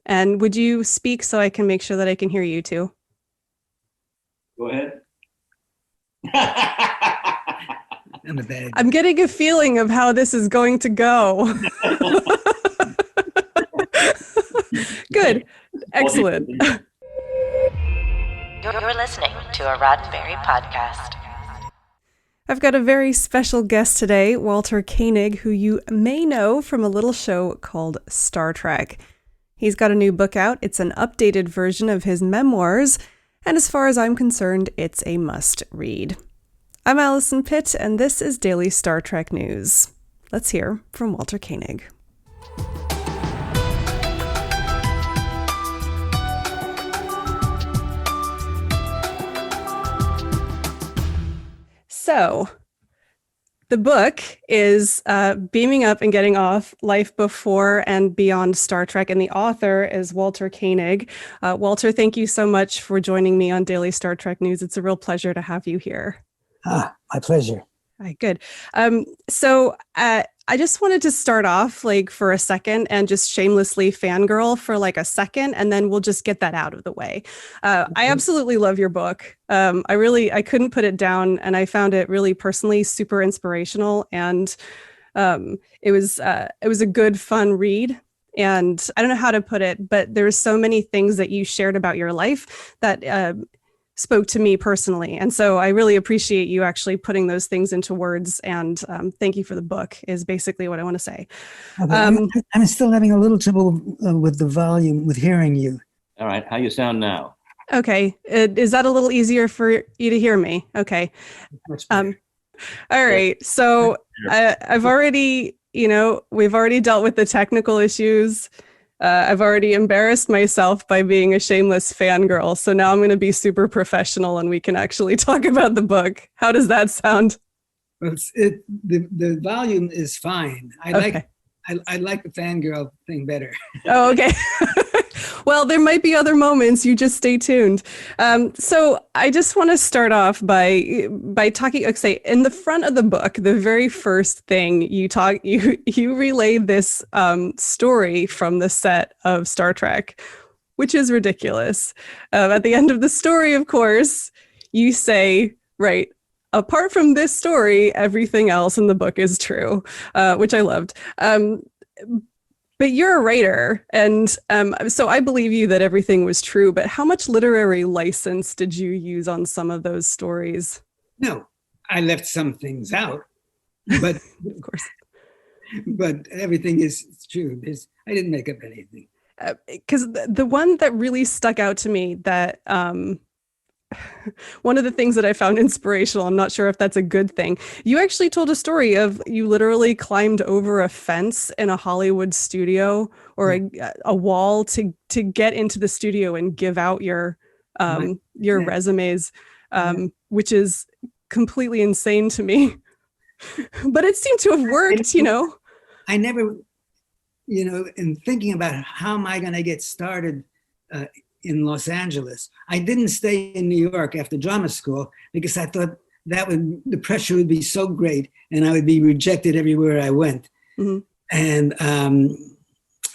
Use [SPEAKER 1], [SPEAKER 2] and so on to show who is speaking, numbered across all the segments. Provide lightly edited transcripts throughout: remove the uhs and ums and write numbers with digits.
[SPEAKER 1] And would you speak so I can make sure that I can hear you too?
[SPEAKER 2] Go ahead.
[SPEAKER 3] I'm a bad.
[SPEAKER 1] I'm getting a feeling of how this is going to go. Good. Excellent.
[SPEAKER 4] You're listening to a Roddenberry podcast.
[SPEAKER 1] I've got a very special guest today, Walter Koenig, who you may know from a little show called Star Trek. He's got a new book out. It's an updated version of his memoirs, and as far as I'm concerned, it's a must-read. I'm Alison Pitt, and this is Daily Star Trek News. Let's hear from Walter Koenig. So, the book is Beaming Up and Getting Off, Life Before and Beyond Star Trek, and the author is Walter Koenig. Walter, thank you so much for joining me on Daily Star Trek News. It's a real pleasure to have you here.
[SPEAKER 3] My pleasure.
[SPEAKER 1] All right, good. So I just wanted to start off for a second and just shamelessly fangirl for a second, and then we'll just get that out of the way. I absolutely love your book. I couldn't put it down, and I found it really personally super inspirational, and it was a good, fun read. And I don't know how to put it, but there's so many things that you shared about your life that spoke to me personally. And so I really appreciate you actually putting those things into words, and thank you for the book is basically what I want to say.
[SPEAKER 3] Okay. I'm still having a little trouble with the volume, with hearing you.
[SPEAKER 2] All right. How you sound now?
[SPEAKER 1] Okay. Is that a little easier for you to hear me? Okay.
[SPEAKER 3] Much better.
[SPEAKER 1] All right. So I've already, we've already dealt with the technical issues. I've already embarrassed myself by being a shameless fangirl. So now I'm going to be super professional and we can actually talk about the book. How does that sound?
[SPEAKER 3] Well, the volume is fine. I like the fangirl thing better.
[SPEAKER 1] Oh, okay. Well, there might be other moments. You just stay tuned. So I just want to start off by talking. Okay, in the front of the book, the very first thing you relay this story from the set of Star Trek, which is ridiculous. At the end of the story, of course, you say, right, apart from this story, everything else in the book is true, which I loved. But you're a writer, and so I believe you that everything was true, but how much literary license did you use on some of those stories?
[SPEAKER 3] No, I left some things out, but
[SPEAKER 1] Of course.
[SPEAKER 3] but everything is true. I didn't make up anything.
[SPEAKER 1] Because the one that really stuck out to me that one of the things that I found inspirational, I'm not sure if that's a good thing. You actually told a story of you literally climbed over a fence in a Hollywood studio or a wall to get into the studio and give out your resumes, which is completely insane to me. But it seemed to have worked,
[SPEAKER 3] I never, in thinking about how am I going to get started in Los Angeles. I didn't stay in New York after drama school because I thought the pressure would be so great and I would be rejected everywhere I went. Mm-hmm. And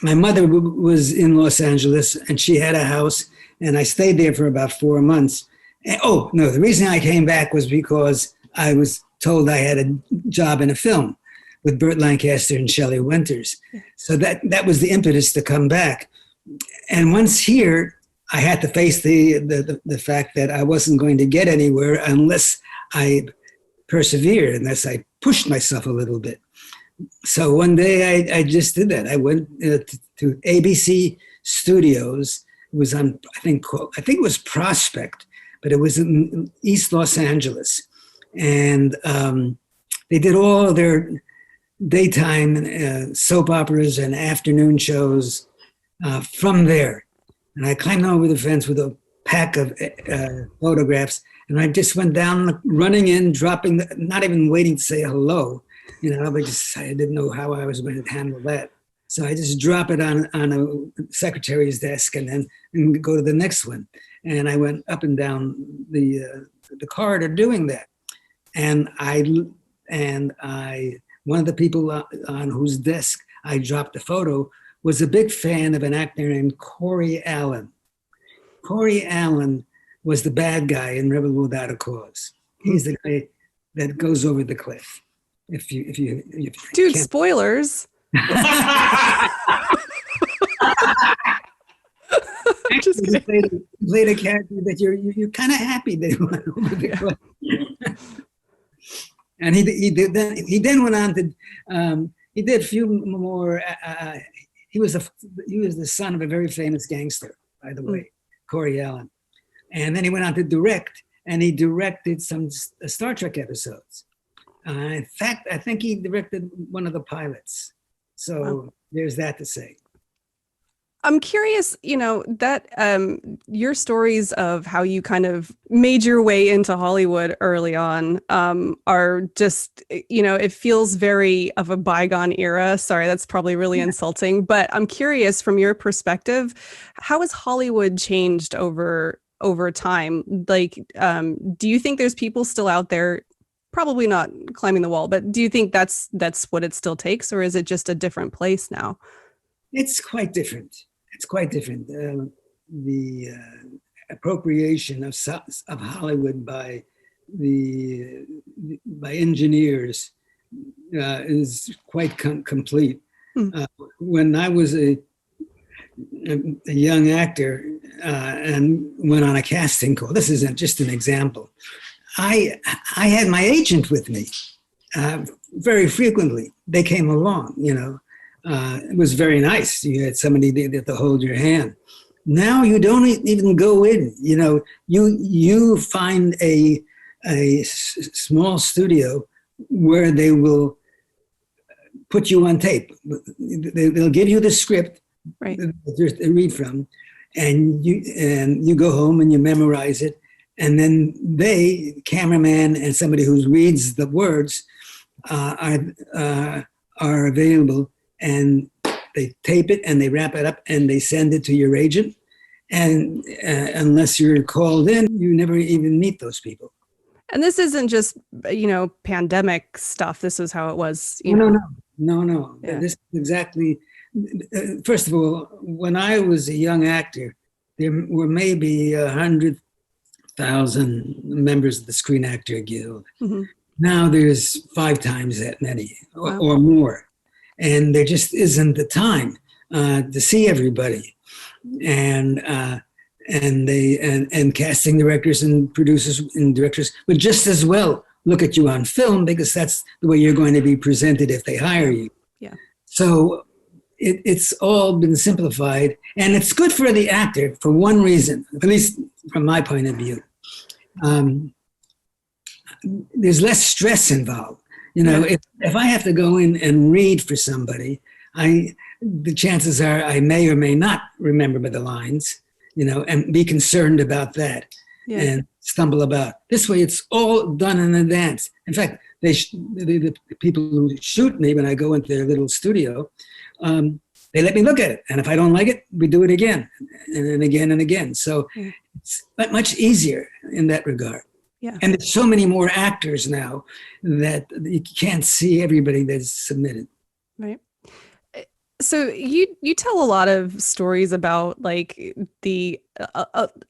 [SPEAKER 3] my mother was in Los Angeles and she had a house and I stayed there for about 4 months. And, the reason I came back was because I was told I had a job in a film with Burt Lancaster and Shelley Winters. So that was the impetus to come back. And once here, I had to face the fact that I wasn't going to get anywhere unless I persevered, unless I pushed myself a little bit. So one day I just did that. I went to ABC Studios. It was on, I think it was Prospect, but it was in East Los Angeles. And they did all of their daytime soap operas and afternoon shows from there. And I climbed over the fence with a pack of photographs, and I just went down, running in, dropping, not even waiting to say hello. I didn't know how I was going to handle that. So I just drop it on a secretary's desk and then go to the next one. And I went up and down the corridor doing that. And one of the people on whose desk I dropped the photo was a big fan of an actor named Corey Allen. Corey Allen was the bad guy in Rebel Without a Cause. He's the guy that goes over the cliff. If you
[SPEAKER 1] Dude,
[SPEAKER 3] can't.
[SPEAKER 1] spoilers. Just
[SPEAKER 3] You
[SPEAKER 1] kidding.
[SPEAKER 3] played a character that you're kind of happy that he went over the cliff. And he then went on to he did a few more. He was the son of a very famous gangster, by the way, Corey Allen. And then he went on to direct, and he directed some Star Trek episodes. In fact, I think he directed one of the pilots. So there's that to say.
[SPEAKER 1] I'm curious, that your stories of how you kind of made your way into Hollywood early on are just, it feels very of a bygone era. Sorry, that's probably really insulting, but I'm curious from your perspective, how has Hollywood changed over time? Like, do you think there's people still out there, probably not climbing the wall, but do you think that's what it still takes, or is it just a different place now?
[SPEAKER 3] It's quite different. It's quite different. The appropriation of Hollywood by engineers is quite complete. When I was a young actor and went on a casting call, this isn't just an example. I had my agent with me very frequently. They came along, it was very nice. You had somebody there to hold your hand. Now you don't even go in. You find a small studio where they will put you on tape. They'll give you the script,
[SPEAKER 1] right,
[SPEAKER 3] to read from, and you go home and you memorize it, and then cameraman and somebody who reads the words are available. And they tape it and they wrap it up and they send it to your agent. And unless you're called in, you never even meet those people.
[SPEAKER 1] And this isn't just, pandemic stuff. This is how it was.
[SPEAKER 3] No.
[SPEAKER 1] Yeah.
[SPEAKER 3] This is exactly. First of all, when I was a young actor, there were maybe 100,000 members of the Screen Actor Guild. Mm-hmm. Now there's 5 times that many or more. And there just isn't the time to see everybody, and casting directors and producers and directors would just as well look at you on film, because that's the way you're going to be presented if they hire you.
[SPEAKER 1] Yeah. So
[SPEAKER 3] it's all been simplified, and it's good for the actor for one reason, at least from my point of view. There's less stress involved. If I have to go in and read for somebody, the chances are I may or may not remember the lines, and be concerned about that and stumble about. This way, it's all done in advance. In fact, the people who shoot me when I go into their little studio, they let me look at it. And if I don't like it, we do it again and again and again. So it's much easier in that regard.
[SPEAKER 1] Yeah.
[SPEAKER 3] And there's so many more actors now that you can't see everybody that's submitted.
[SPEAKER 1] Right. So you tell a lot of stories about like the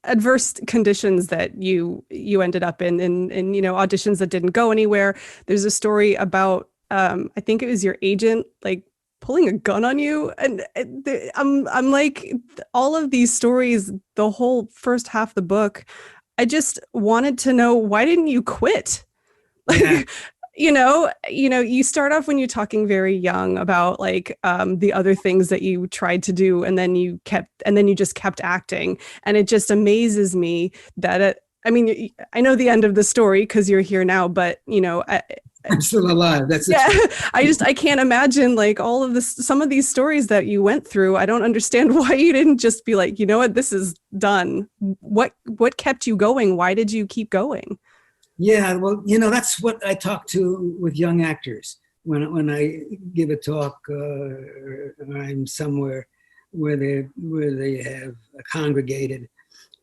[SPEAKER 1] adverse conditions that you ended up in auditions that didn't go anywhere. There's a story about I think it was your agent like pulling a gun on you, and I'm like, all of these stories, the whole first half of the book, I just wanted to know, why didn't you quit?
[SPEAKER 3] Yeah.
[SPEAKER 1] You start off when you're talking very young about like the other things that you tried to do, and then you just kept acting. And it just amazes me that I know the end of the story because you're here now, but
[SPEAKER 3] I'm still alive. That's
[SPEAKER 1] I can't imagine like all of this, some of these stories that you went through. I don't understand why you didn't just be like, you know what, this is done. What kept you going? Why did you keep going?
[SPEAKER 3] Yeah, well, that's what I talk to with young actors when I give a talk or I'm somewhere where they have congregated.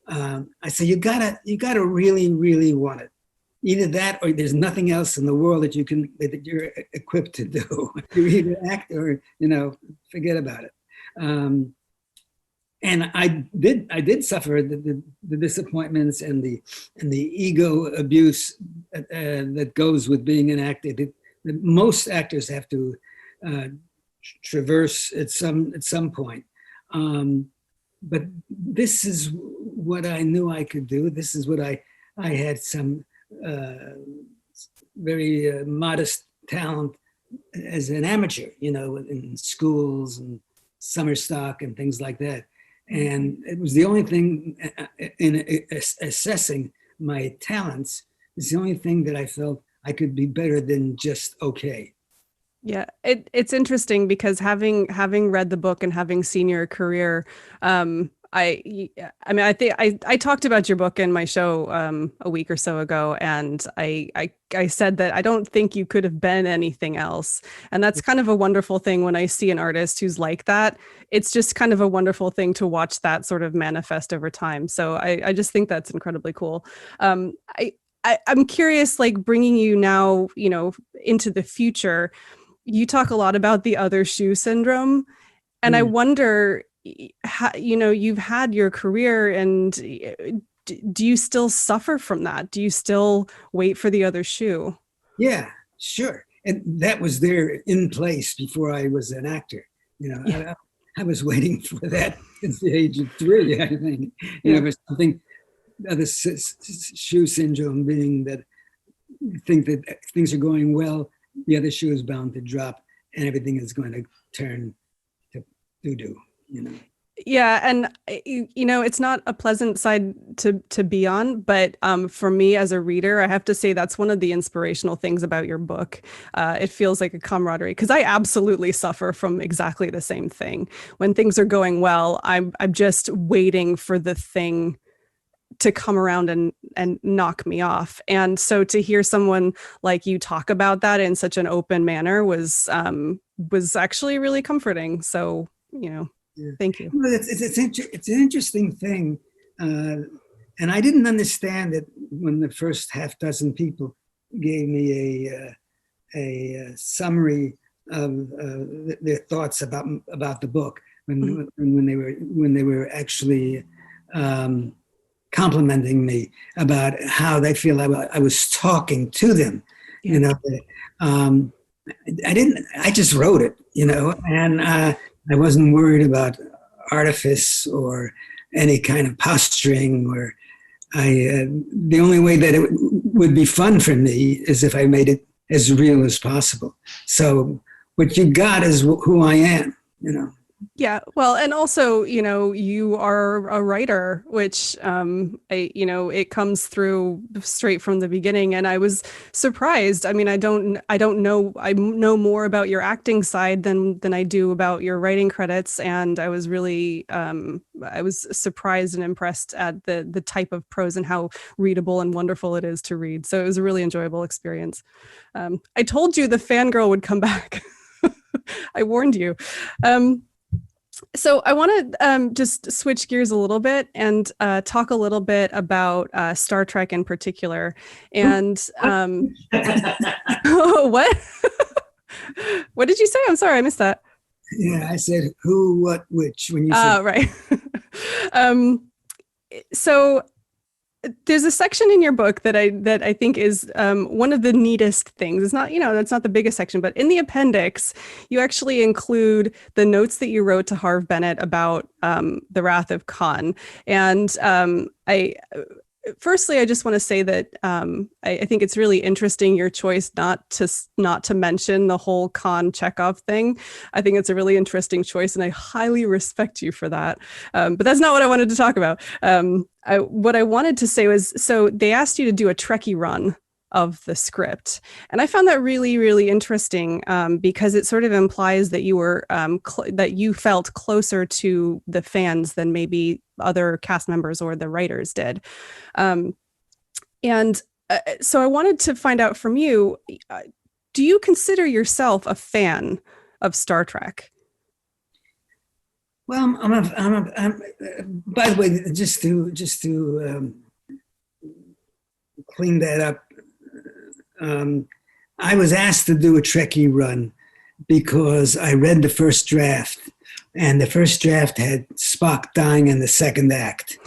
[SPEAKER 3] I say you gotta really, really want it. Either that, or there's nothing else in the world that you're equipped to do. You either act or forget about it. And I did suffer the disappointments and the ego abuse that goes with being an actor. That most actors have to traverse at some point. But this is what I knew I could do. This is what I had some very modest talent as an amateur, in schools and summer stock and things like that. And it was the only thing in assessing my talents, it's the only thing that I felt I could be better than just okay.
[SPEAKER 1] Yeah, it's interesting because having read the book and having seen your career, I think I talked about your book in my show a week or so ago, and I said that I don't think you could have been anything else. And that's kind of a wonderful thing when I see an artist who's like that. It's just kind of a wonderful thing to watch that sort of manifest over time. So I just think that's incredibly cool. I'm curious, like bringing you now, into the future. You talk a lot about the other shoe syndrome, and I wonder, how, you've had your career, and do you still suffer from that? Do you still wait for the other shoe?
[SPEAKER 3] Yeah, sure. And that was there in place before I was an actor.
[SPEAKER 1] Yeah.
[SPEAKER 3] I was waiting for that since the age of 3, I think. But something, the shoe syndrome being that you think that things are going well, the other shoe is bound to drop and everything is going to turn to doo-doo,
[SPEAKER 1] Yeah. And, it's not a pleasant side to be on, but for me as a reader, I have to say that's one of the inspirational things about your book. It feels like a camaraderie, because I absolutely suffer from exactly the same thing. When things are going well, I'm just waiting for the thing to come around and knock me off. And so to hear someone like you talk about that in such an open manner was actually really comforting. So, thank you.
[SPEAKER 3] Well, it's an interesting thing. And I didn't understand it when the first half dozen people gave me a summary of their thoughts about the book when they were actually complimenting me about how they feel I was talking to them.
[SPEAKER 1] Yeah.
[SPEAKER 3] I just wrote it, and I wasn't worried about artifice or any kind of posturing, or the only way that it would be fun for me is if I made it as real as possible. So what you got is who I am,
[SPEAKER 1] Yeah. Well, and also, you are a writer, which, it comes through straight from the beginning. And I was surprised. I mean, I know more about your acting side than I do about your writing credits. And I was really, I was surprised and impressed at the type of prose and how readable and wonderful it is to read. So it was a really enjoyable experience. I told you the fangirl would come back. I warned you. So I want to just switch gears a little bit and talk a little bit about Star Trek in particular. And what? What did you say? I'm sorry, I missed that.
[SPEAKER 3] Yeah, I said who, what, which when you said
[SPEAKER 1] right. So there's a section in your book that I think is one of the neatest things. It's not, that's not the biggest section, but in the appendix, you actually include the notes that you wrote to Harv Bennett about the Wrath of Khan. And firstly, I just want to say that I think it's really interesting your choice not to mention the whole Khan Chekhov thing. I think it's a really interesting choice, and I highly respect you for that. But that's not what I wanted to talk about. What I wanted to say was, so they asked you to do a Trekkie run of the script, and I found that really, really interesting because it sort of implies that you were that you felt closer to the fans than maybe other cast members or the writers did. So I wanted to find out from you, do you consider yourself a fan of Star Trek?
[SPEAKER 3] Well, by the way, just to clean that up, I was asked to do a Trekkie run because I read the first draft and the first draft had Spock dying in the second act.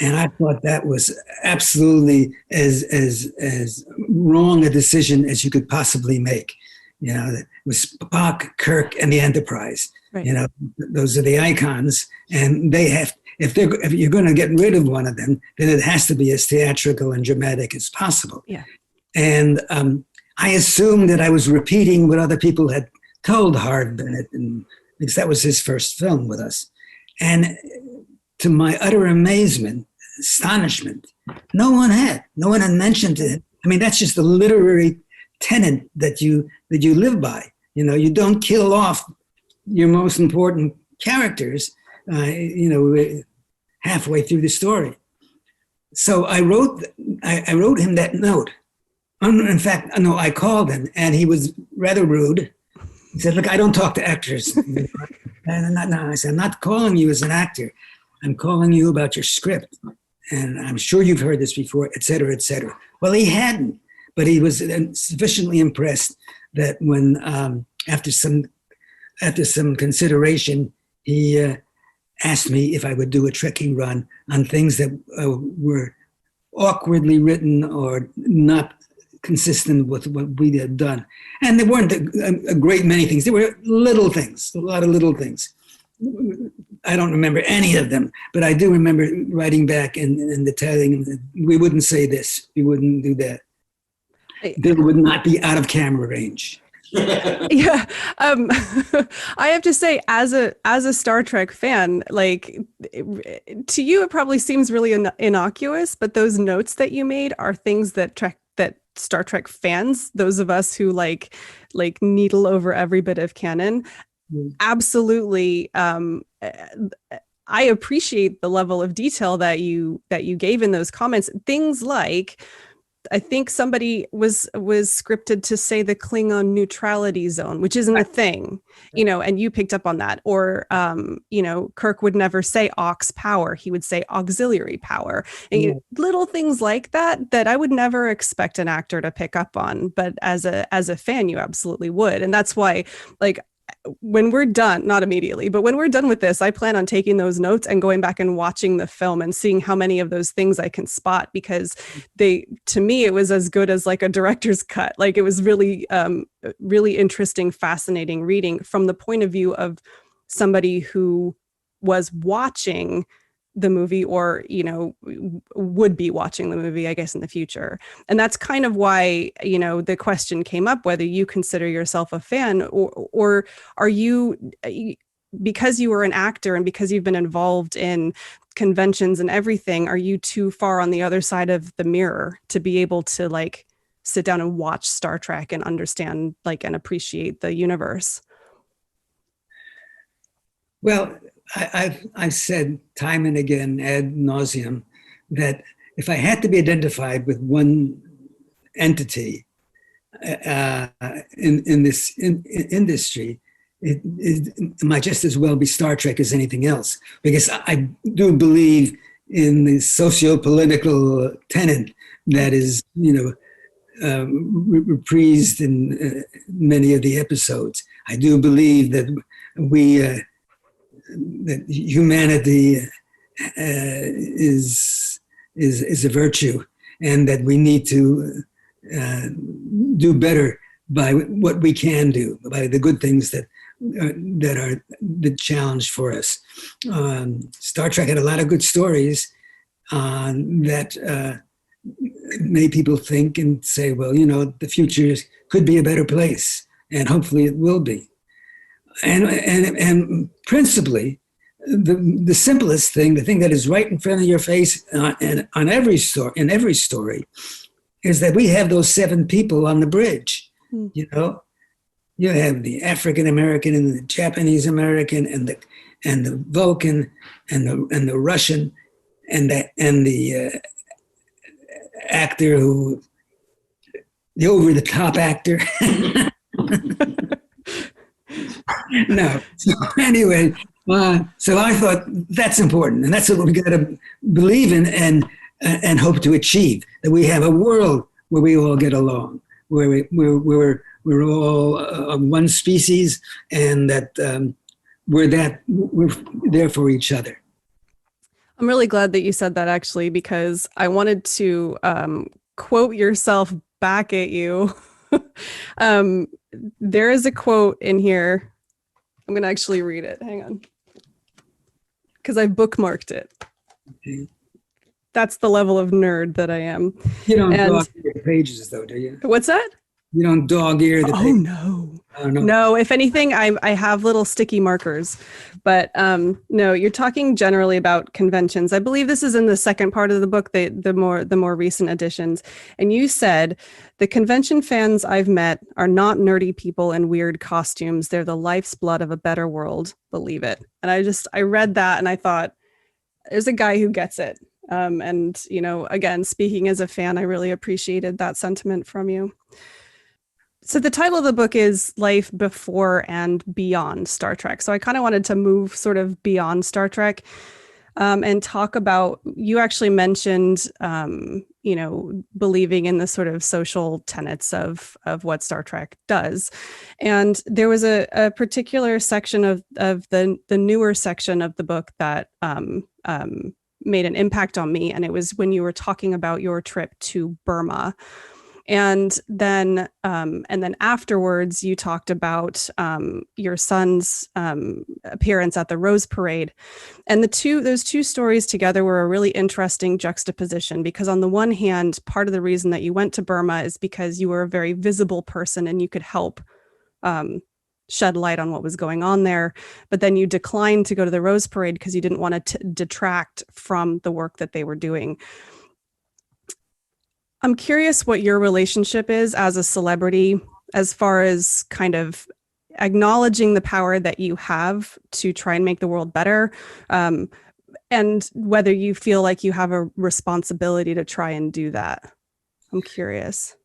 [SPEAKER 3] And I thought that was absolutely as wrong a decision as you could possibly make. It was Spock, Kirk, and the Enterprise. Right. Those are the icons, and they have. If you're going to get rid of one of them, then it has to be as theatrical and dramatic as possible.
[SPEAKER 1] Yeah.
[SPEAKER 3] And I assumed that I was repeating what other people had told Harv Bennett, because that was his first film with us. And to my utter amazement, astonishment, no one had mentioned it. I mean, that's just the literary tenet that you live by. You don't kill off your most important characters, halfway through the story. So I wrote him that note. In fact, no, I called him, and he was rather rude. He said, "Look, I don't talk to actors." And I said, "I'm not calling you as an actor. I'm calling you about your script. And I'm sure you've heard this before, et cetera, et cetera." Well, he hadn't, but he was sufficiently impressed that when, after some consideration, he asked me if I would do a Trekkie run on things that were awkwardly written or not consistent with what we had done. And there weren't a great many things. There were little things, a lot of little things. I don't remember any of them, but I do remember writing back and telling them, we wouldn't say this, we wouldn't do that. They would not be out of camera range.
[SPEAKER 1] Yeah. I have to say, as a Star Trek fan, like, to you, it probably seems really innocuous, but those notes that you made are things that Star Trek fans, those of us who like needle over every bit of canon, absolutely. I appreciate the level of detail that you gave in those comments. Things like, I think somebody was scripted to say the Klingon neutrality zone, which isn't a thing, and you picked up on that. Or, Kirk would never say aux power. He would say auxiliary power. And little things like that I would never expect an actor to pick up on. But as a fan, you absolutely would. And that's why, like, when we're done, not immediately, but when we're done with this, I plan on taking those notes and going back and watching the film and seeing how many of those things I can spot, because to me, it was as good as like a director's cut. Like, it was really, really interesting, fascinating reading from the point of view of somebody who was watching the movie, or, would be watching the movie, I guess, in the future. And that's kind of why, the question came up, whether you consider yourself a fan, or are you, because you were an actor and because you've been involved in conventions and everything, are you too far on the other side of the mirror to be able to like sit down and watch Star Trek and understand, like, and appreciate the universe?
[SPEAKER 3] Well, I've said time and again ad nauseum that if I had to be identified with one entity in this industry, it might just as well be Star Trek as anything else, because I do believe in the socio-political tenet that is, reprised in many of the episodes. I do believe that that humanity is a virtue, and that we need to do better by what we can do, by the good things that are the challenge for us. Star Trek had a lot of good stories that made people think and say, well, the future could be a better place, and hopefully it will be. And principally, the simplest thing, the thing that is right in front of your face, and in every story, is that we have those 7 people on the bridge. You have the African American and the Japanese American and the Vulcan and the Russian and the actor the over the top actor. No. So anyway, so I thought that's important, and that's what we got to believe in and hope to achieve. That we have a world where we all get along, where we're all of one species, and that we're there for each other.
[SPEAKER 1] I'm really glad that you said that, actually, because I wanted to quote yourself back at you. There is a quote in here. I'm going to actually read it. Hang on. Because I bookmarked it.
[SPEAKER 3] Okay.
[SPEAKER 1] That's the level of nerd that I am.
[SPEAKER 3] You don't dog ear the pages, though, do you?
[SPEAKER 1] What's that?
[SPEAKER 3] You don't dog ear the pages.
[SPEAKER 1] Oh, no.
[SPEAKER 3] Oh, no.
[SPEAKER 1] No, if anything, I have little sticky markers. But no, you're talking generally about conventions. I believe this is in the second part of the book, the more recent editions. And you said, the convention fans I've met are not nerdy people in weird costumes. They're the life's blood of a better world. Believe it. And I read that and I thought, there's a guy who gets it. And, again, speaking as a fan, I really appreciated that sentiment from you. So the title of the book is Life Before and Beyond Star Trek. So I kind of wanted to move sort of beyond Star Trek and talk about, you actually mentioned, believing in the sort of social tenets of what Star Trek does. And there was a particular section of the newer section of the book that made an impact on me. And it was when you were talking about your trip to Burma. And then afterwards, you talked about your son's appearance at the Rose Parade, and those two stories together were a really interesting juxtaposition. Because on the one hand, part of the reason that you went to Burma is because you were a very visible person and you could help shed light on what was going on there. But then you declined to go to the Rose Parade because you didn't want to detract from the work that they were doing. I'm curious what your relationship is as a celebrity, as far as kind of acknowledging the power that you have to try and make the world better, and whether you feel like you have a responsibility to try and do that. I'm curious.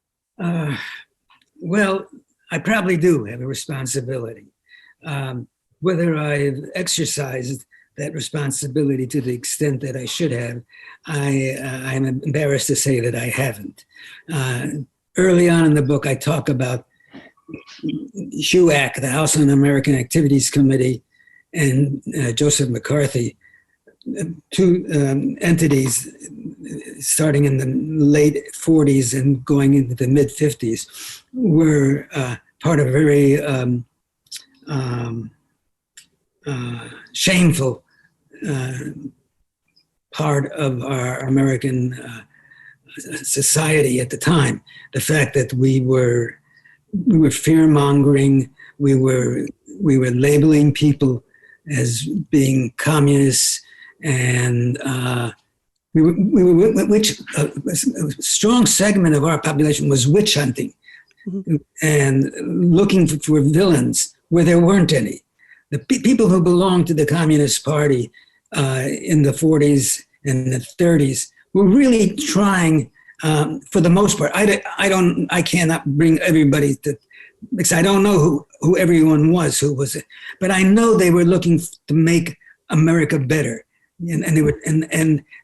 [SPEAKER 3] Well, I probably do have a responsibility. Whether I've exercised that responsibility to the extent that I should have, I'm embarrassed to say that I haven't. Early on in the book, I talk about HUAC, the House Un-American Activities Committee, and Joseph McCarthy, two entities starting in the late 40s and going into the mid 50s, were part of a very shameful part of our American society at the time. The fact that we were fear-mongering, we were labeling people as being communists, and which a strong segment of our population was witch hunting, mm-hmm. and looking for villains where there weren't any. The people who belonged to the Communist Party in the 40s and the 30s were really trying, for the most part. I cannot bring everybody to, because I don't know who everyone was, but I know they were looking to make America better, and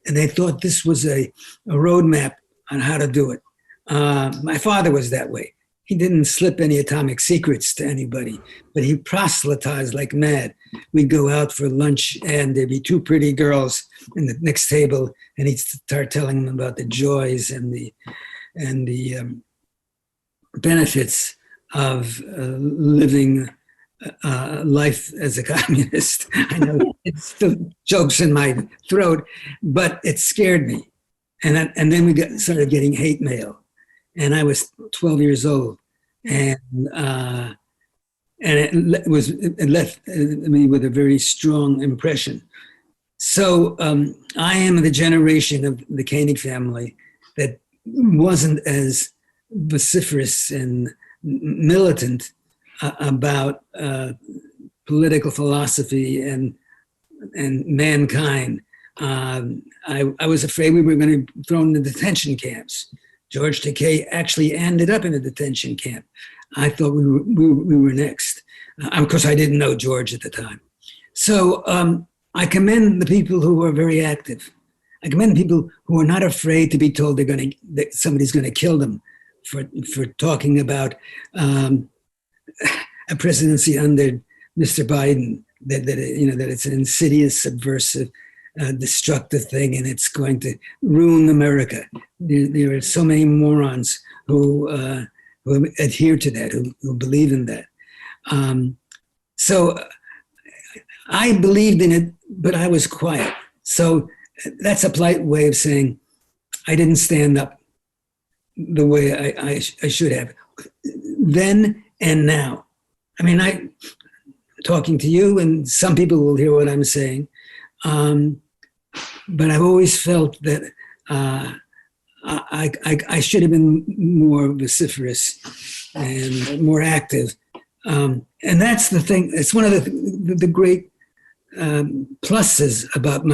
[SPEAKER 3] they thought this was a roadmap on how to do it. My father was that way. He didn't slip any atomic secrets to anybody, but he proselytized like mad. We'd go out for lunch and there'd be two pretty girls in the next table, and he'd start telling them about the joys and the benefits of living life as a communist. I know it still chokes in my throat, but it scared me. And then we started getting hate mail. And I was 12 years old, and it left me with a very strong impression. So I am the generation of the Koenig family that wasn't as vociferous and militant about political philosophy and mankind. I was afraid we were going to be thrown into detention camps. George Takei actually ended up in a detention camp. I thought we were next. Of course, I didn't know George at the time. So I commend the people who are very active. I commend people who are not afraid to be told that somebody's going to kill them for talking about a presidency under Mr. Biden that it's an insidious, subversive, destructive thing, and it's going to ruin America. There are so many morons who adhere to that, who believe in that. So I believed in it, but I was quiet. So that's a polite way of saying I didn't stand up the way I should have then and now. I mean, I talking to you, and some people will hear what I'm saying, but I've always felt that I should have been more vociferous and more active. And that's the thing. It's one of the great pluses about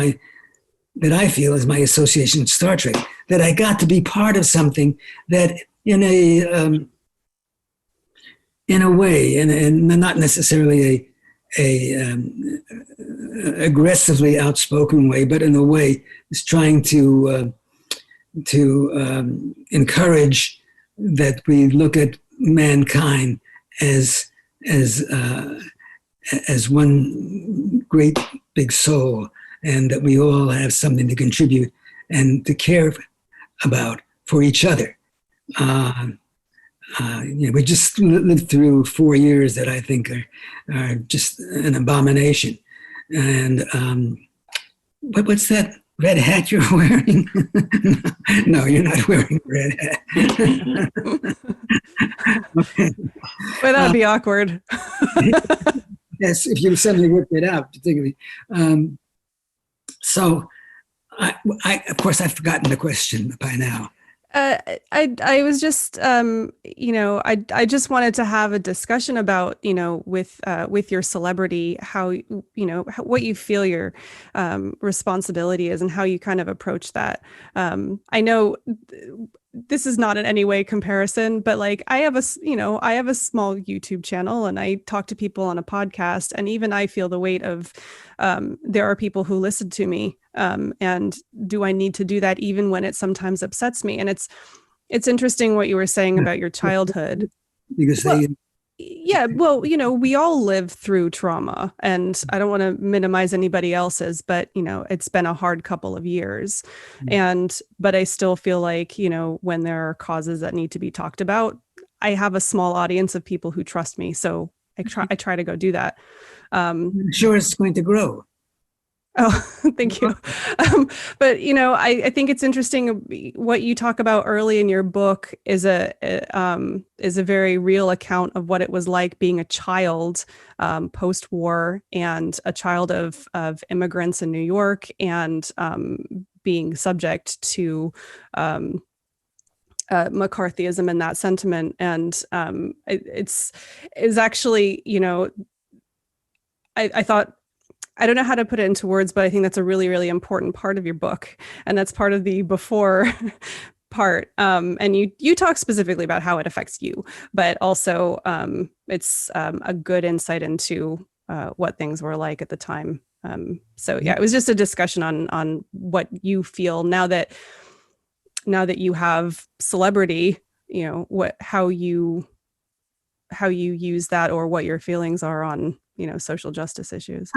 [SPEAKER 3] that I feel is my association with Star Trek, that I got to be part of something that in a way, and not necessarily a aggressively outspoken way, but in a way is trying to encourage that we look at mankind as one great big soul, and that we all have something to contribute and to care about for each other. We just lived through 4 years that I think are just an abomination. And what's that red hat you're wearing? No, you're not wearing a red hat. Okay.
[SPEAKER 1] Well, that'd be awkward.
[SPEAKER 3] Yes, if you suddenly whipped it out, particularly. So, of course, I've forgotten the question by now.
[SPEAKER 1] I was just, I just wanted to have a discussion about, with your celebrity, how, what you feel your responsibility is and how you kind of approach that. I know this is not in any way comparison, but like I have a small YouTube channel and I talk to people on a podcast, and even I feel the weight of, there are people who listen to me. And do I need to do that even when it sometimes upsets me? And it's interesting what you were saying about your childhood.
[SPEAKER 3] Because
[SPEAKER 1] we all live through trauma, and I don't want to minimize anybody else's, but it's been a hard couple of years. But I still feel like, when there are causes that need to be talked about, I have a small audience of people who trust me. So I try to go do that.
[SPEAKER 3] I'm sure it's going to grow.
[SPEAKER 1] Oh, thank you. But, I think it's interesting what you talk about early in your book is a very real account of what it was like being a child post-war, and a child of immigrants in New York, and being subject to McCarthyism and that sentiment. And it's actually, I thought, I don't know how to put it into words, but I think that's a really, really important part of your book. And that's part of the before part. And you talk specifically about how it affects you, but also it's a good insight into what things were like at the time. It was just a discussion on what you feel now that you have celebrity, how you use that, or what your feelings are on social justice issues.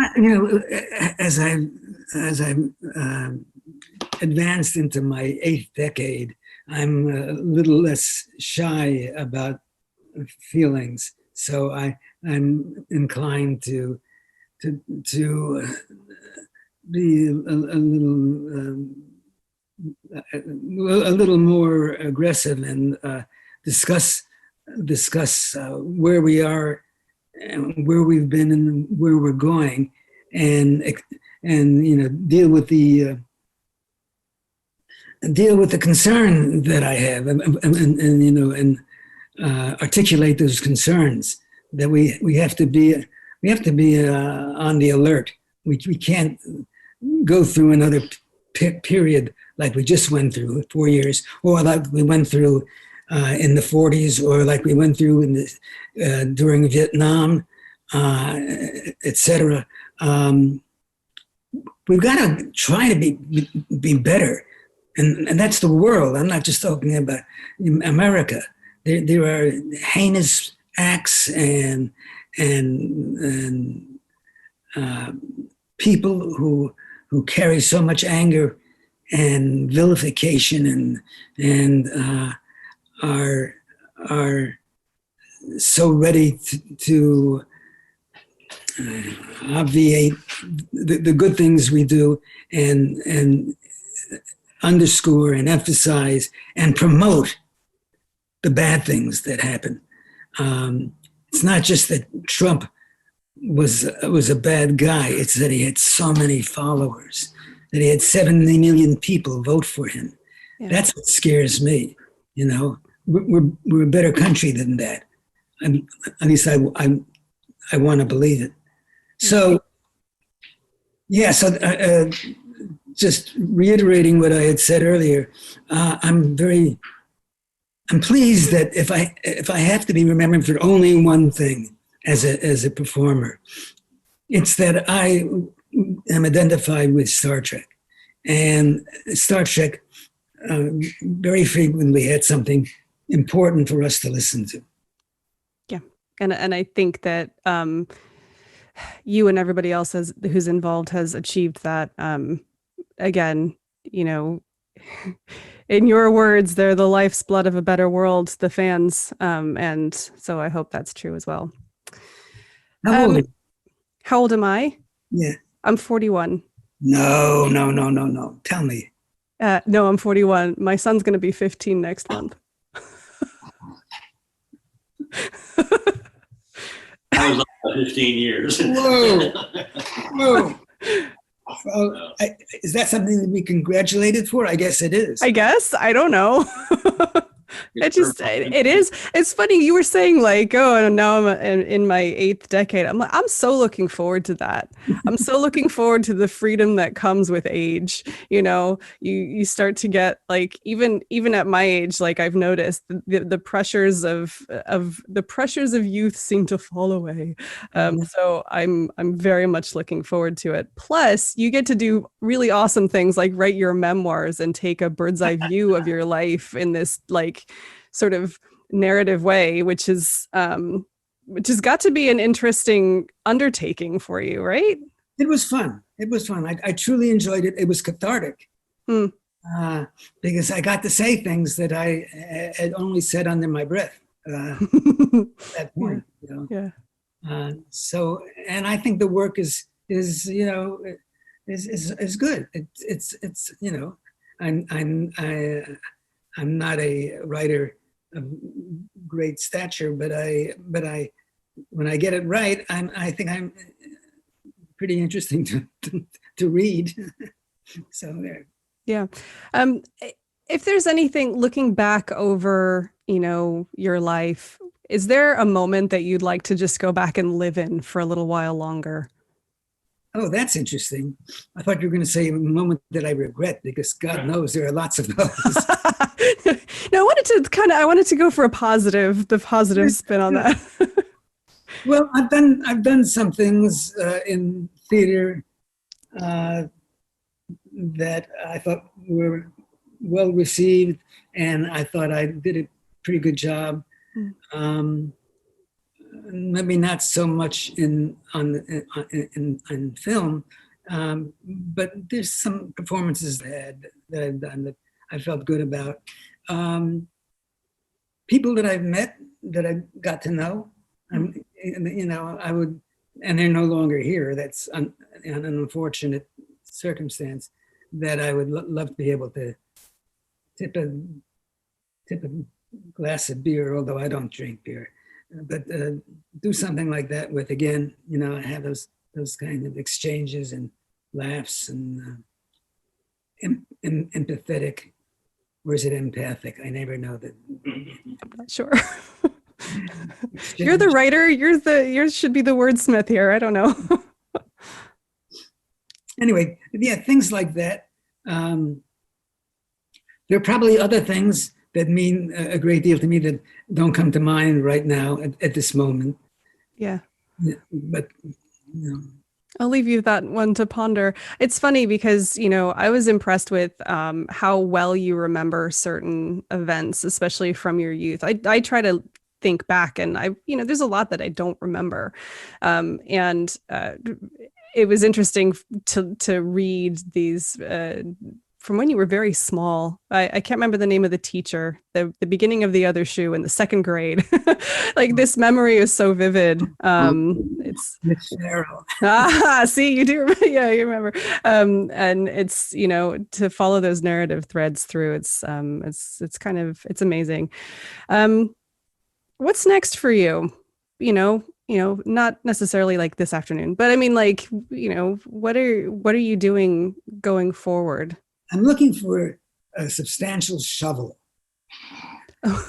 [SPEAKER 3] As I advanced into my 8th decade, I'm a little less shy about feelings. So I'm inclined to be a little more aggressive and discuss where we are and where we've been and where we're going, and deal with the concern that I have, and articulate those concerns. That we have to be on the alert. We can't go through another period like we just went through 4 years, or like we went through in the 40s, or like we went through during Vietnam, etc. We've got to try to be better, and that's the world. I'm not just talking about America. There are heinous acts and people who carry so much anger and vilification and are so ready to obviate the good things we do and underscore and emphasize and promote the bad things that happen. It's not just that Trump was a bad guy. It's that he had so many followers, that he had 70 million people vote for him. Yeah. That's what scares me. You know, we're a better country than that. At least I want to believe it. So, yeah. So, just reiterating what I had said earlier, I'm pleased that if I have to be remembered for only one thing as a performer, it's that I am identified with Star Trek, and Star Trek very frequently had something important for us to listen to.
[SPEAKER 1] Yeah, and I think that you and everybody else who's involved has achieved that. Again, you know, in your words, they're the life's blood of a better world, the fans. And so I hope that's true as well. How old am I?
[SPEAKER 3] Yeah.
[SPEAKER 1] I'm 41.
[SPEAKER 3] No. Tell me.
[SPEAKER 1] No, I'm 41. My son's going to be 15 next month.
[SPEAKER 2] I was on 15 years.
[SPEAKER 3] Whoa. Is that something that we congratulated for? I guess it is.
[SPEAKER 1] I guess. I don't know. It is. It's funny. You were saying like, oh, and now I'm in my 8th decade. I'm so looking forward to that. I'm so looking forward to the freedom that comes with age. You know, you start to get like, even at my age, like I've noticed the pressures of youth seem to fall away. So I'm very much looking forward to it. Plus you get to do really awesome things like write your memoirs and take a bird's eye view of your life in this like sort of narrative way, which has got to be an interesting undertaking for you, right?
[SPEAKER 3] It was fun. I truly enjoyed it. It was cathartic because I got to say things that I had only said under my breath at that point. You know?
[SPEAKER 1] Yeah.
[SPEAKER 3] So, and I think the work is you know is good. It's you know, I'm not a writer of great stature, but I when I get it right, I think I'm pretty interesting to read. So there.
[SPEAKER 1] Yeah. If there's anything looking back over, you know, your life, is there a moment that you'd like to just go back and live in for a little while longer?
[SPEAKER 3] Oh, that's interesting. I thought you were going to say a moment that I regret, because God knows there are lots of those.
[SPEAKER 1] No, I wanted to go for the positive spin on that.
[SPEAKER 3] Well, I've done some things in theater that I thought were well received, and I thought I did a pretty good job. Maybe not so much in film, but there's some performances that I've done that I felt good about. People that I've met, that I got to know, you know, I would, and they're no longer here. That's an unfortunate circumstance. That I would love to be able to tip a glass of beer, although I don't drink beer. But do something like that with, again, you know, have those kind of exchanges and laughs and empathetic, or is it empathic? I never know that.
[SPEAKER 1] I'm not sure. You're the writer. Yours should be the wordsmith here. I don't know.
[SPEAKER 3] Anyway, yeah, things like that. There are probably other things that mean a great deal to me that don't come to mind right now at this moment.
[SPEAKER 1] Yeah.
[SPEAKER 3] But, you know.
[SPEAKER 1] I'll leave you that one to ponder. It's funny because, you know, I was impressed with how well you remember certain events, especially from your youth. I try to think back, and there's a lot that I don't remember. it was interesting to read these from when you were very small. I can't remember the name of the teacher, the beginning of The Other Shoe in the second grade. Like this memory is so vivid. It's
[SPEAKER 3] Miss Farrell.
[SPEAKER 1] see, you do. Yeah, you remember. And it's, to follow those narrative threads through, it's amazing. What's next for you? Not necessarily like this afternoon, but I mean, like, what are you doing going forward?
[SPEAKER 3] I'm looking for a substantial shovel.
[SPEAKER 1] Are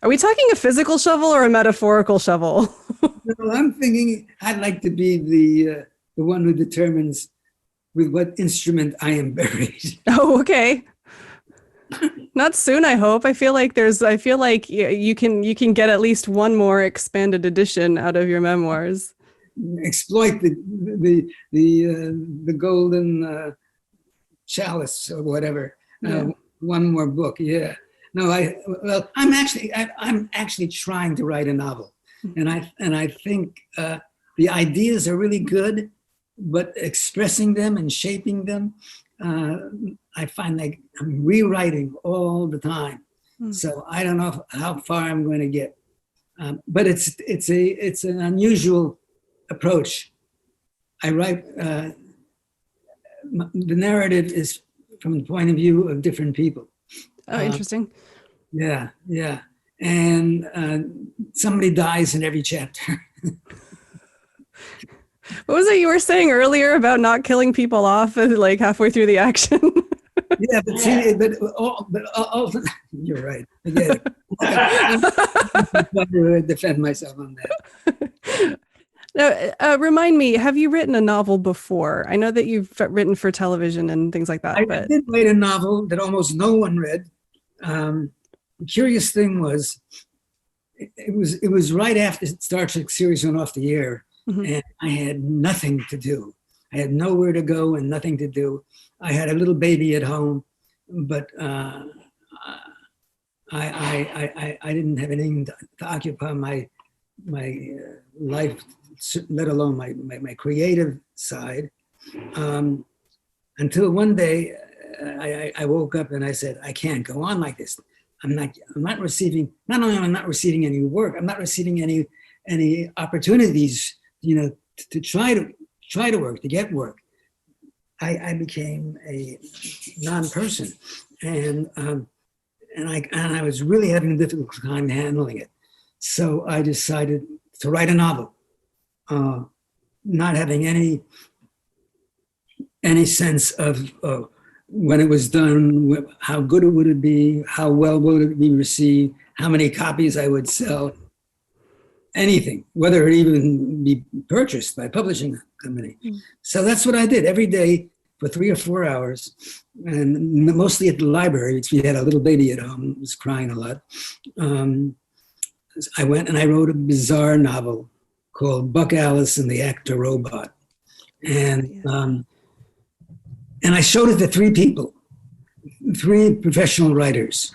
[SPEAKER 1] we talking a physical shovel or a metaphorical shovel?
[SPEAKER 3] No, I'm thinking I'd like to be the one who determines with what instrument I am buried.
[SPEAKER 1] Oh, okay. Not soon, I hope. I feel like you can get at least one more expanded edition out of your memoirs.
[SPEAKER 3] Exploit the golden chalice or whatever. One more book. Yeah. No, I'm actually trying to write a novel, and I think the ideas are really good, but expressing them and shaping them, I find like I'm rewriting all the time. So I don't know how far I'm going to get, but it's an unusual approach. I write. The narrative is from the point of view of different people.
[SPEAKER 1] Oh, interesting.
[SPEAKER 3] Yeah. And somebody dies in every chapter.
[SPEAKER 1] What was it you were saying earlier about not killing people off like halfway through the action?
[SPEAKER 3] Yeah, but see, you're right. I get it. I'm trying to defend myself on that.
[SPEAKER 1] Now, remind me, have you written a novel before? I know that you've written for television and things like that.
[SPEAKER 3] I did write a novel that almost no one read. The curious thing was, it was right after Star Trek series went off the air, and I had nothing to do. I had nowhere to go and nothing to do. I had a little baby at home, but I didn't have anything to occupy my life, let alone my creative side, until one day I woke up and I said, I can't go on like this. I'm not receiving, not only am I not receiving any work, I'm not receiving any opportunities, to try to work, to get work. I became a non-person, and I was really having a difficult time handling it. So I decided to write a novel, not having any sense of when it was done, how good it would be, how well would it be received, how many copies I would sell, anything, whether it even be purchased by a publishing company. So that's what I did every day for 3 or 4 hours, and mostly at the library, because we had a little baby at home who was crying a lot. I went and I wrote a bizarre novel called Buck Allison, the Actor Robot. And I showed it to 3 people, 3 professional writers.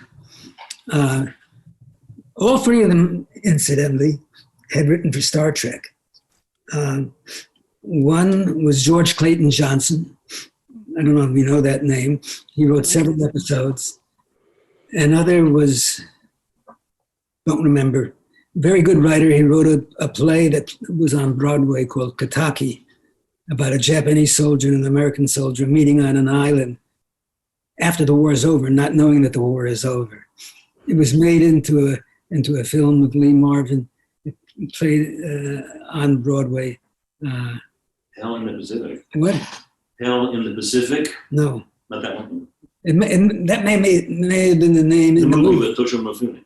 [SPEAKER 3] All 3 of them, incidentally, had written for Star Trek. One was George Clayton Johnson. I don't know if you know that name. He wrote several episodes. Another was, don't remember, very good writer. He wrote a play that was on Broadway called Trekkie, about a Japanese soldier and an American soldier meeting on an island after the war is over, not knowing that the war is over. It was made into a film with Lee Marvin. It played on Broadway.
[SPEAKER 2] Hell in the Pacific.
[SPEAKER 3] What?
[SPEAKER 2] Hell in the Pacific?
[SPEAKER 3] No.
[SPEAKER 2] Not that one.
[SPEAKER 3] That may have been the name in the movie.
[SPEAKER 2] With Toshiro Mifune.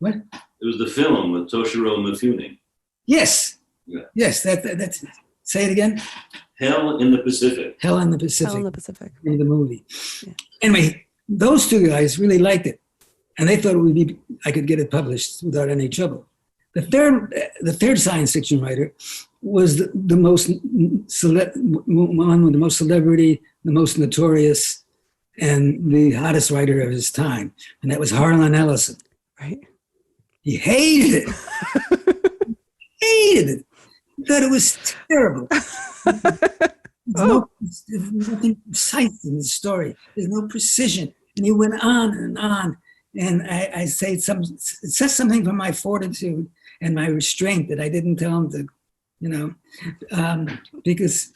[SPEAKER 3] What?
[SPEAKER 2] It was the film with Toshiro Mifune.
[SPEAKER 3] Yes.
[SPEAKER 2] Yeah.
[SPEAKER 3] Yes, that's say it again.
[SPEAKER 2] Hell in the Pacific.
[SPEAKER 3] Hell in the Pacific.
[SPEAKER 1] Hell in the Pacific.
[SPEAKER 3] In the movie.
[SPEAKER 1] Yeah.
[SPEAKER 3] Anyway, those 2 guys really liked it, and they thought I could get it published without any trouble. The third science fiction writer was the most one with the most celebrity, the most notorious, and the hottest writer of his time, and that was Harlan Ellison.
[SPEAKER 1] Right.
[SPEAKER 3] He hated it. Hated it. thought it was terrible. There's nothing precise in the story. There's no precision. And he went on and on. And I say it says something from my fortitude and my restraint that I didn't tell him to, because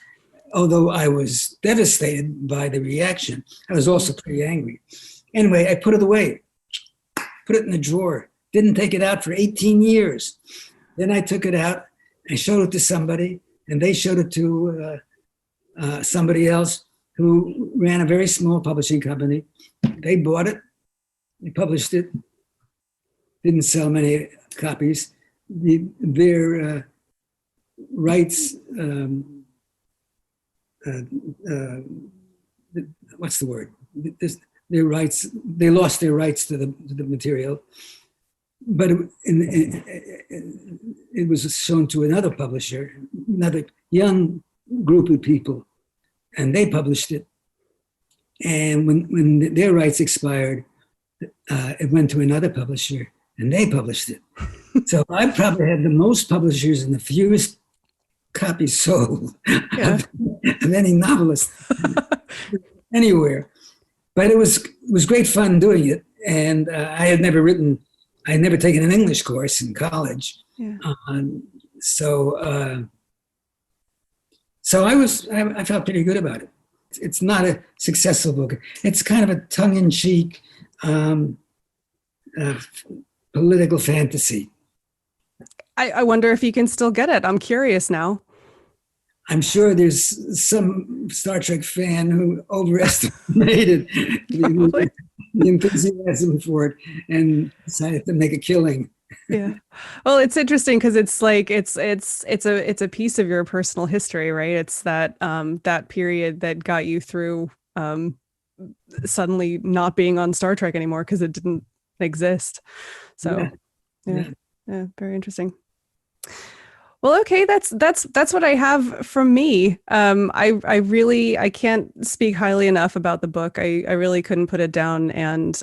[SPEAKER 3] although I was devastated by the reaction, I was also pretty angry. Anyway, I put it away, put it in the drawer, didn't take it out for 18 years. Then I took it out, I showed it to somebody, and they showed it to somebody else who ran a very small publishing company. They bought it, they published it, didn't sell many copies. Their rights, what's the word? Their rights, they lost their rights to the material, but it was shown to another publisher, another young group of people, and they published it. And when their rights expired, it went to another publisher, and they published it. So I probably had the most publishers and the fewest copies sold of any novelist anywhere. But it was great fun doing it, and I had never taken an English course in college.
[SPEAKER 1] Yeah.
[SPEAKER 3] So I felt pretty good about it. It's not a successful book. It's kind of a tongue-in-cheek political fantasy.
[SPEAKER 1] I wonder if you can still get it. I'm curious now.
[SPEAKER 3] I'm sure there's some Star Trek fan who overestimated the enthusiasm for it and decided to make a killing.
[SPEAKER 1] Yeah. Well, it's interesting because it's like it's a piece of your personal history, right? It's that that period that got you through suddenly not being on Star Trek anymore because it didn't exist. So yeah, very interesting. Well, okay, that's what I have from me. I can't speak highly enough about the book. I really couldn't put it down, and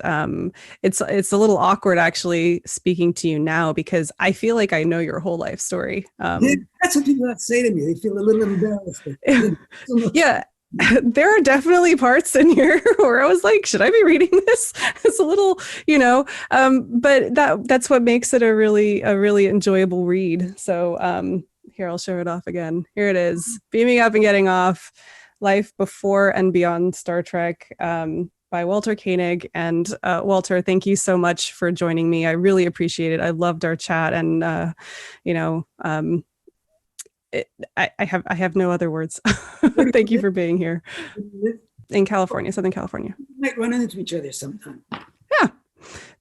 [SPEAKER 1] it's a little awkward actually speaking to you now because I feel like I know your whole life story.
[SPEAKER 3] That's what people say to me. They feel a little embarrassed.
[SPEAKER 1] Yeah. There are definitely parts in here where I was like, should I be reading this? It's a little, but that's what makes it a really enjoyable read. So here, I'll show it off again. Here it is. Beaming Up and Getting Off, Life Before and Beyond Star Trek by Walter Koenig. And Walter, thank you so much for joining me. I really appreciate it. I loved our chat and, I have no other words. Thank you for being here. In California, Southern California.
[SPEAKER 3] We might run into each other sometime.
[SPEAKER 1] Yeah,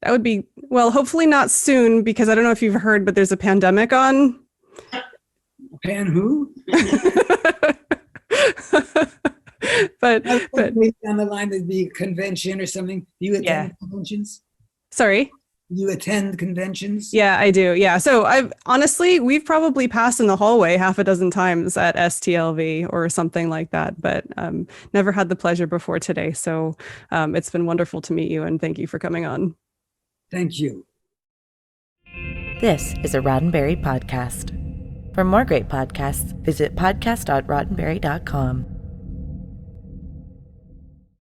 [SPEAKER 1] that would be, well, hopefully not soon, because I don't know if you've heard, but there's a pandemic on.
[SPEAKER 3] Pan who?
[SPEAKER 1] but
[SPEAKER 3] down the line there'd be a convention or something. Do you attend conventions?
[SPEAKER 1] Sorry?
[SPEAKER 3] You attend conventions?
[SPEAKER 1] Yeah, I do. Yeah. So we've probably passed in the hallway half a dozen times at STLV or something like that, but never had the pleasure before today. So it's been wonderful to meet you, and thank you for coming on.
[SPEAKER 3] Thank you.
[SPEAKER 4] This is a Roddenberry podcast. For more great podcasts, visit podcast.roddenberry.com.